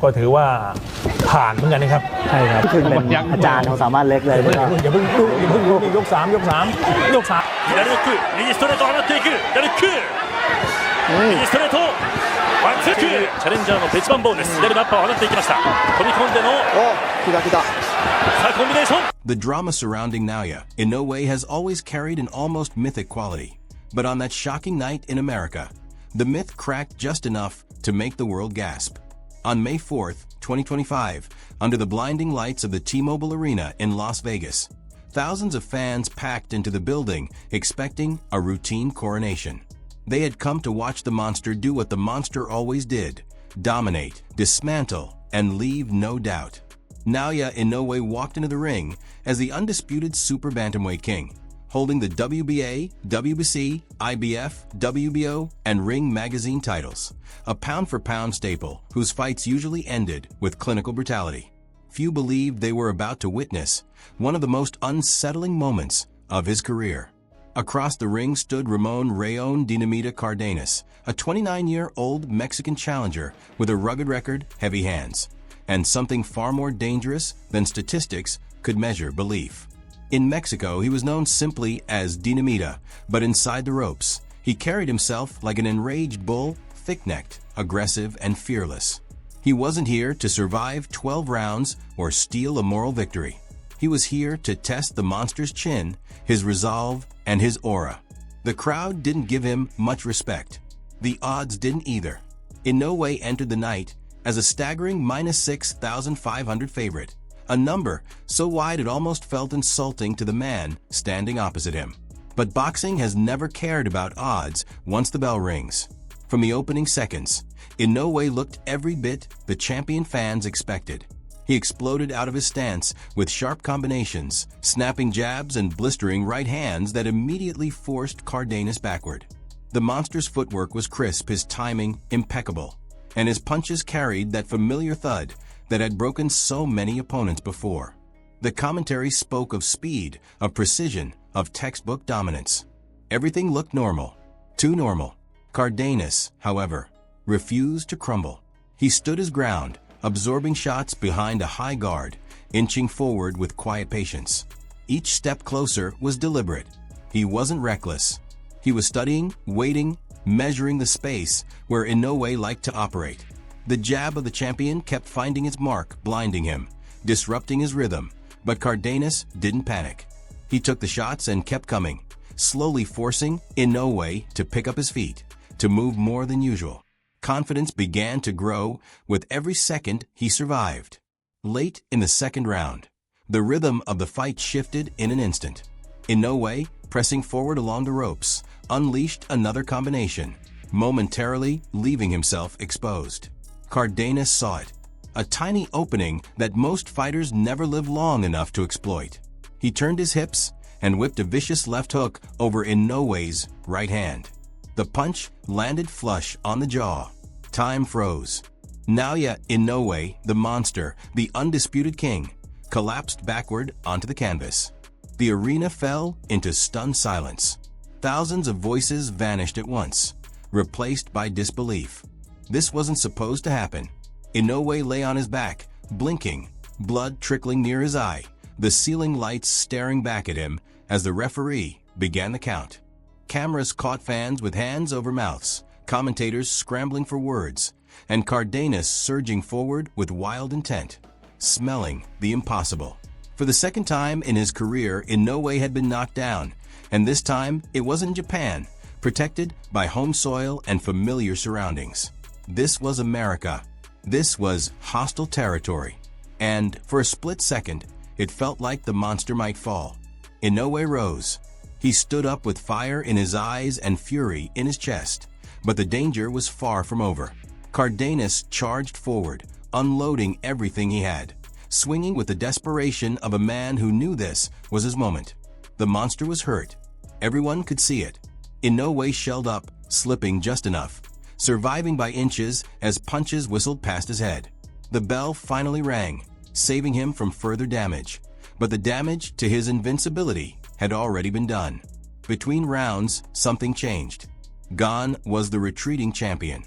ก็ถือว่าผ่านเหมือนกันนะครับใช่ครับคือเป็นอาจารย์ของสามารถเล็กเลยอย่าเพิ่งยก3ยก3左のク右ストレート上がっていく左ク右ストレートワンツークチャレンジャーの別番棒です左のアッパーを放っていきました飛び込んでのさあコンビネーション The drama surrounding Naoya Inoue has always carried an almost mythic quality, but on that shocking night in America, the myth cracked just enough to make the world gasp. On May 4th, 2025, under the blinding lights of the T-Mobile Arena in Las Vegas, thousands of fans packed into the building expecting a routine coronation. They had come to watch the monster do what the monster always did: dominate, dismantle, and leave no doubt. Naoya Inoue walked into the ring as the undisputed super bantamweight king, holding the WBA, WBC, IBF, WBO, and Ring Magazine titles, a pound-for-pound staple whose fights usually ended with clinical brutality. Few believed they were about to witness one of the most unsettling moments of his career. Across the ring stood Ramon Dinamita Cardenas, a 29-year-old Mexican challenger with a rugged record, heavy hands, and something far more dangerous than statistics could measure belief. In Mexico, he was known simply as Dinamita, but inside the ropes, he carried himself like an enraged bull, thick-necked, aggressive, and fearless. He wasn't here to survive 12 rounds or steal a moral victory. He was here to test the monster's chin, his resolve, and his aura. The crowd didn't give him much respect. The odds didn't either. Inoue entered the night as a staggering -6,500 favorite, a number so wide it almost felt insulting to the man standing opposite him. But boxing has never cared about odds once the bell rings. From the opening seconds, Inoue looked every bit the champion fans expected. He exploded out of his stance with sharp combinations, snapping jabs and blistering right hands that immediately forced Cardenas backward. The monster's footwork was crisp, his timing impeccable, and his punches carried that familiar thud that had broken so many opponents before. The commentary spoke of speed, of precision, of textbook dominance. Everything looked normal, too normal. Cardenas, however, refused to crumble. He stood his ground, absorbing shots behind a high guard, inching forward with quiet patience. Each step closer was deliberate. He wasn't reckless. He was studying, waiting, measuring the space where Inoue liked to operate. The jab of the champion kept finding its mark, blinding him, disrupting his rhythm, but Cardenas didn't panic. He took the shots and kept coming, slowly forcing Inoue to pick up his feet, to move more than usual. Confidence began to grow with every second he survived. Late in the second round, the rhythm of the fight shifted in an instant. Inoue, pressing forward along the ropes, unleashed another combination, momentarily leaving himself exposed. Cardenas saw it, a tiny opening that most fighters never live long enough to exploit. He turned his hips and whipped a vicious left hook over Inoue's right hand. The punch landed flush on the jaw. Time froze. Naoya Inoue, the monster, the undisputed king, collapsed backward onto the canvas. The arena fell into stunned silence. Thousands of voices vanished at once, replaced by disbelief. This wasn't supposed to happen. Inoue lay on his back, blinking, blood trickling near his eye, the ceiling lights staring back at him as the referee began the count. Cameras caught fans with hands over mouths, commentators scrambling for words, and Cardenas surging forward with wild intent, smelling the impossible. For the second time in his career, Inoue had been knocked down, and this time it wasn't Japan, protected by home soil and familiar surroundings. This was America. This was hostile territory. And for a split second, it felt like the monster might fall. Inoue rose. He stood up with fire in his eyes and fury in his chest. But the danger was far from over. Cardenas charged forward, unloading everything he had, swinging with the desperation of a man who knew this was his moment. The monster was hurt. Everyone could see it. Inoue shelled up, slipping just enough, surviving by inches as punches whistled past his head. The bell finally rang, saving him from further damage. But the damage to his invincibility had already been done. Between rounds, something changed. Gone was the retreating champion.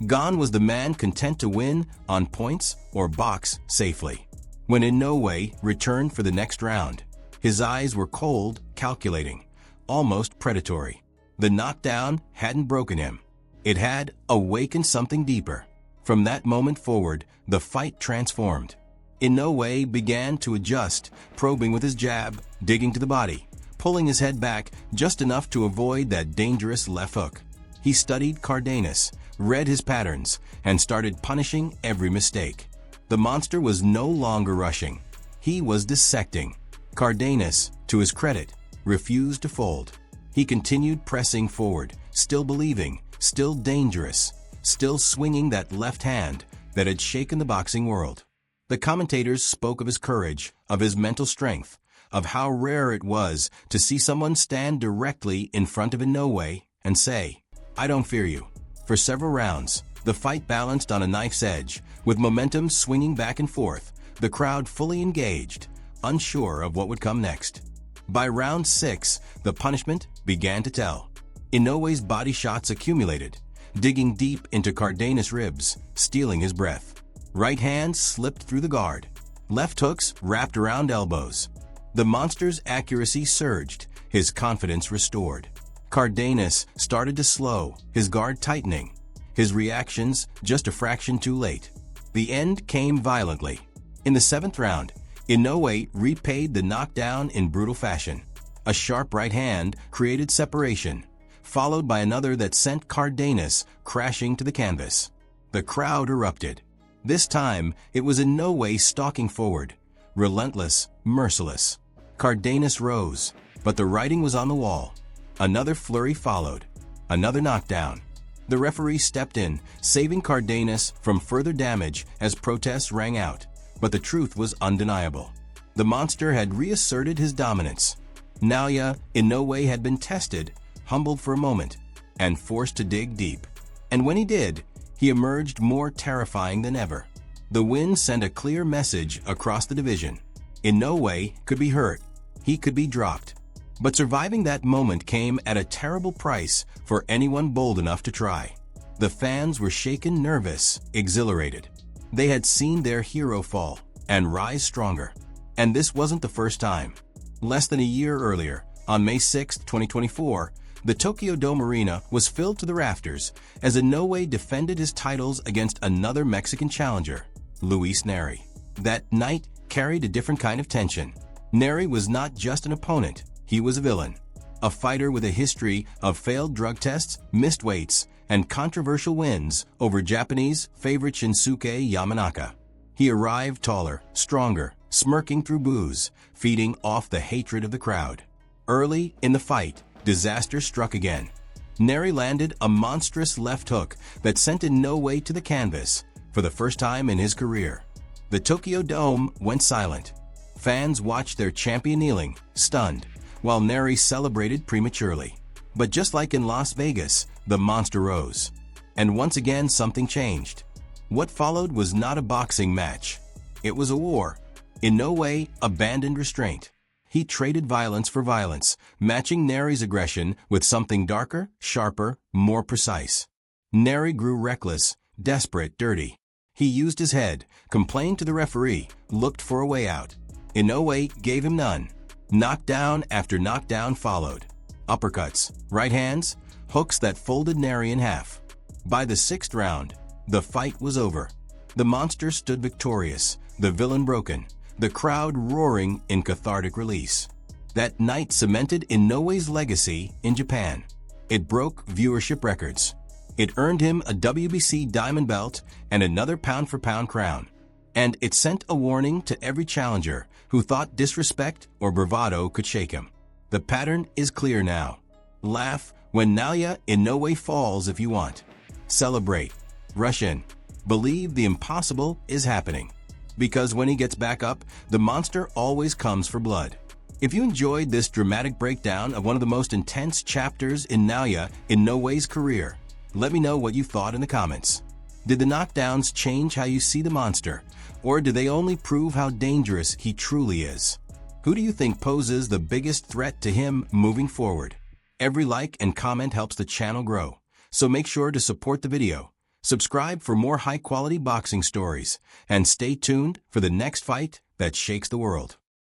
Gone was the man content to win on points or box safely. When Inoue returned for the next round, his eyes were cold, calculating, almost predatory. The knockdown hadn't broken him. It had awakened something deeper. From that moment forward, the fight transformed. Inoue began to adjust, probing with his jab, digging to the body, pulling his head back just enough to avoid that dangerous left hook. He studied Cardenas, read his patterns, and started punishing every mistake. The monster was no longer rushing. He was dissecting. Cardenas, to his credit, refused to fold. He continued pressing forward, still believing, still dangerous, still swinging that left hand that had shaken the boxing world. The commentators spoke of his courage, of his mental strength, of how rare it was to see someone stand directly in front of Inoue and say, "I don't fear you." For several rounds, the fight balanced on a knife's edge, with momentum swinging back and forth, the crowd fully engaged, unsure of what would come next. By round 6, the punishment began to tell. Inoue's body shots accumulated, digging deep into Cardenas' ribs, stealing his breath. Right hands slipped through the guard. Left hooks wrapped around elbows. The monster's accuracy surged, his confidence restored. Cardenas started to slow, his guard tightening. His reactions just a fraction too late. The end came violently. In the 7th round, Inoue repaid the knockdown in brutal fashion. A sharp right hand created separation, followed by another that sent Cardenas crashing to the canvas. The crowd erupted. This time, it was Inoue stalking forward, relentless, merciless. Cardenas rose, but the writing was on the wall. Another flurry followed, another knockdown. The referee stepped in, saving Cardenas from further damage as protests rang out. But the truth was undeniable. The monster had reasserted his dominance. Naoya Inoue had been tested, humbled for a moment, and forced to dig deep. And when he did, he emerged more terrifying than ever. The win sent a clear message across the division. Inoue could be hurt. He could be dropped. But surviving that moment came at a terrible price for anyone bold enough to try. The fans were shaken, nervous, exhilarated. They had seen their hero fall and rise stronger. And this wasn't the first time. Less than a year earlier, on May 6, 2024, the Tokyo Dome Arena was filled to the rafters as Inoue defended his titles against another Mexican challenger, Luis Nery. That night carried a different kind of tension. Nery was not just an opponent, he was a villain. A fighter with a history of failed drug tests, missed weights, and controversial wins over Japanese favorite Shinsuke Yamanaka. He arrived taller, stronger, smirking through boos, feeding off the hatred of the crowd. Early in the fight, disaster struck again. Nery landed a monstrous left hook that sent Inoue to the canvas for the first time in his career. The Tokyo Dome went silent. Fans watched their champion kneeling, stunned, while Nery celebrated prematurely. But just like in Las Vegas, the monster rose. And once again, something changed. What followed was not a boxing match. It was a war. Inoue abandoned restraint. He traded violence for violence, matching Nery's aggression with something darker, sharper, more precise. Nery grew reckless, desperate, dirty. He used his head, complained to the referee, looked for a way out. Inoue gave him none. Knockdown after knockdown followed. Uppercuts, right hands, hooks that folded Nery in half. By the 6th round, the fight was over. The monster stood victorious, the villain broken, the crowd roaring in cathartic release. That night cemented Inoue's legacy in Japan. It broke viewership records. It earned him a WBC diamond belt and another pound-for-pound crown. And it sent a warning to every challenger who thought disrespect or bravado could shake him. The pattern is clear now. Laugh when Naoya Inoue falls if you want. Celebrate. Rush in. Believe the impossible is happening. Because when he gets back up, the monster always comes for blood. If you enjoyed this dramatic breakdown of one of the most intense chapters in Naoya Inoue's career, let me know what you thought in the comments. Did the knockdowns change how you see the monster, or do they only prove how dangerous he truly is? Who do you think poses the biggest threat to him moving forward? Every like and comment helps the channel grow, so make sure to support the video. Subscribe for more high-quality boxing stories, and stay tuned for the next fight that shakes the world.